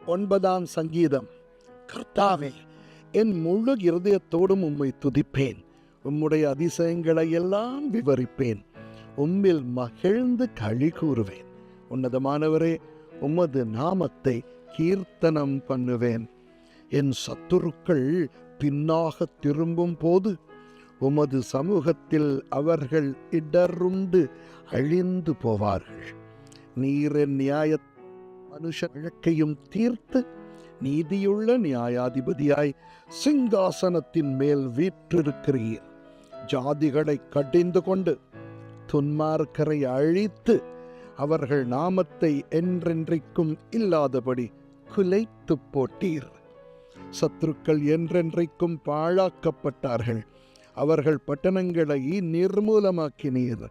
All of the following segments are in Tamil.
9ஆம் சங்கீதம். கர்த்தாவே, என் முழு இருதயத்தோடும் உம்மை துதிப்பேன். உம்முடைய அதிசயங்களை எல்லாம் விவரிப்பேன். உம்மில் மகிழ்ந்து களி கூறுவேன். உன்னதமானவரே, உமது நாமத்தை கீர்த்தனம் பண்ணுவேன். என் சத்துருக்கள் பின்னாக திரும்பும் போது உமது சமூகத்தில் அவர்கள் இடருண்டு அழிந்து போவார்கள். நீர் என் நியாய மனுஷ வழக்கையும் தீர்த்து நீதியுள்ள நியாயாதிபதியாய் சிங்காசனத்தின் மேல் வீற்றிருக்கிறீர். ஜாதிகளை கடிந்து கொண்டு துன்மார்க்கரை அழித்து அவர்கள் நாமத்தை என்றென்றைக்கும் இல்லாதபடி குலைத்து போட்டீர். சத்துருக்கள் என்றென்றைக்கும் பாழாக்கப்பட்டார்கள். அவர்கள் பட்டணங்களை நிர்மூலமாக்கினீர்.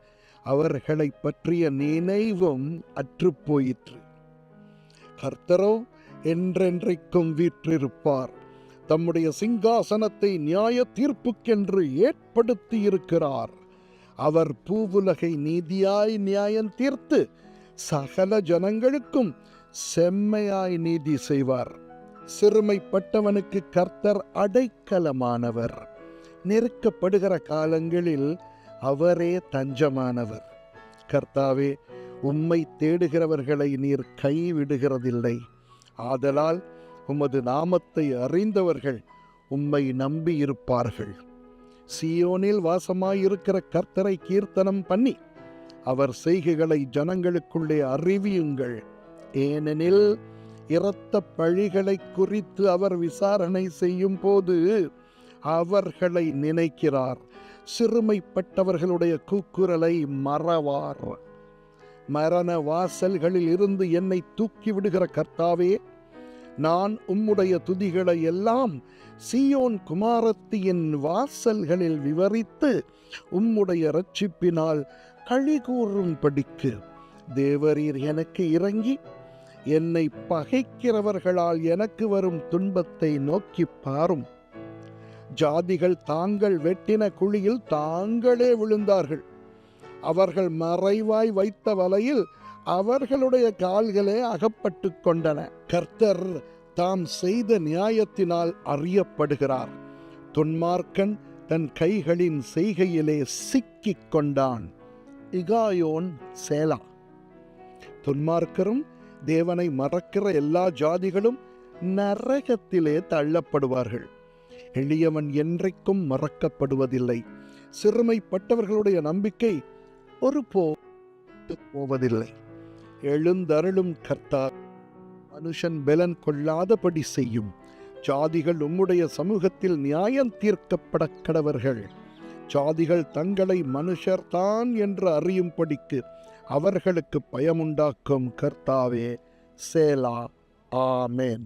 அவர்களை பற்றிய நினைவும் அற்றுப்போயிற்று. கர்த்தரோ என்றென்றைக்கும் வீற்றிருப்பார். தம்முடைய சிங்காசனத்தை நியாய தீர்ப்புக்கென்று ஏற்படுத்தி இருக்கிறார். அவர் பூவுலகை நீதியாய் நியாயம் தீர்த்து சகல ஜனங்களுக்கும் செம்மையாய் நீதி செய்வார். சிறுமைப்பட்டவனுக்கு கர்த்தர் அடைக்கலமானவர். நெருக்கப்படுகிற காலங்களில் அவரே தஞ்சமானவர். கர்த்தாவே, உம்மை தேடுகிறவர்களை நீர் கைவிடுகிறதில்லை. ஆதலால் உமது நாமத்தை அறிந்தவர்கள் உம்மை நம்பியிருப்பார்கள். சீயோனில் வாசமாயிருக்கிற கர்த்தரை கீர்த்தனம் பண்ணி அவர் செய்கைகளை ஜனங்களுக்குள்ளே அறிவியுங்கள். ஏனெனில் இரத்த பழிகளை குறித்து அவர் விசாரணை செய்யும் போது அவர்களை நினைக்கிறார். சிறுமைப்பட்டவர்களுடைய கூக்குரலை மறவார். மரண வாசல்களில் இருந்து என்னை தூக்கிவிடுகிற கர்த்தாவே, நான் உம்முடைய துதிகளை எல்லாம் சீயோன் குமாரத்தியின் வாசல்களில் விவரித்து உம்முடைய இரட்சிப்பினால் களி கூறும்படிக்கு தேவரீர் எனக்கு இறங்கி என்னை பகைக்கிறவர்களால் எனக்கு வரும் துன்பத்தை நோக்கி பாரும். ஜாதிகள் தாங்கள் வெட்டின குழியில் தாங்களே விழுந்தார்கள். அவர்கள் மறைவாய் வைத்த வலையில் அவர்களுடைய கால்களே அகப்பட்டு கொண்டன. கர்த்தர் தாம் செய்த நியாயத்தினால் அறியப்படுகிறார். துன்மார்க்கன் தன் கைகளின் செய்கையிலே சிக்கிக் கொண்டான். இகாயோன் சேலா. துன்மார்க்கரும் தேவனை மறக்கிற எல்லா ஜாதிகளும் நரகத்திலே தள்ளப்படுவார்கள். எளியவன் என்றைக்கும் மறக்கப்படுவதில்லை. சிறுமைப்பட்டவர்களுடைய நம்பிக்கை ஒருபோது போவதில்லை. எழுந்தருளும் கர்த்தர் மனுஷன் பெலன் கொள்ளாதபடி செய்யும். ஜாதிகள் உம்முடைய சமூகத்தில் நியாயம் தீர்க்கப்பட கடவர்கள். ஜாதிகள் தங்களை மனுஷர்தான் என்று அறியும்படிக்கு அவர்களுக்கு பயமுண்டாக்கும் கர்த்தாவே. சேலா. ஆமேன்.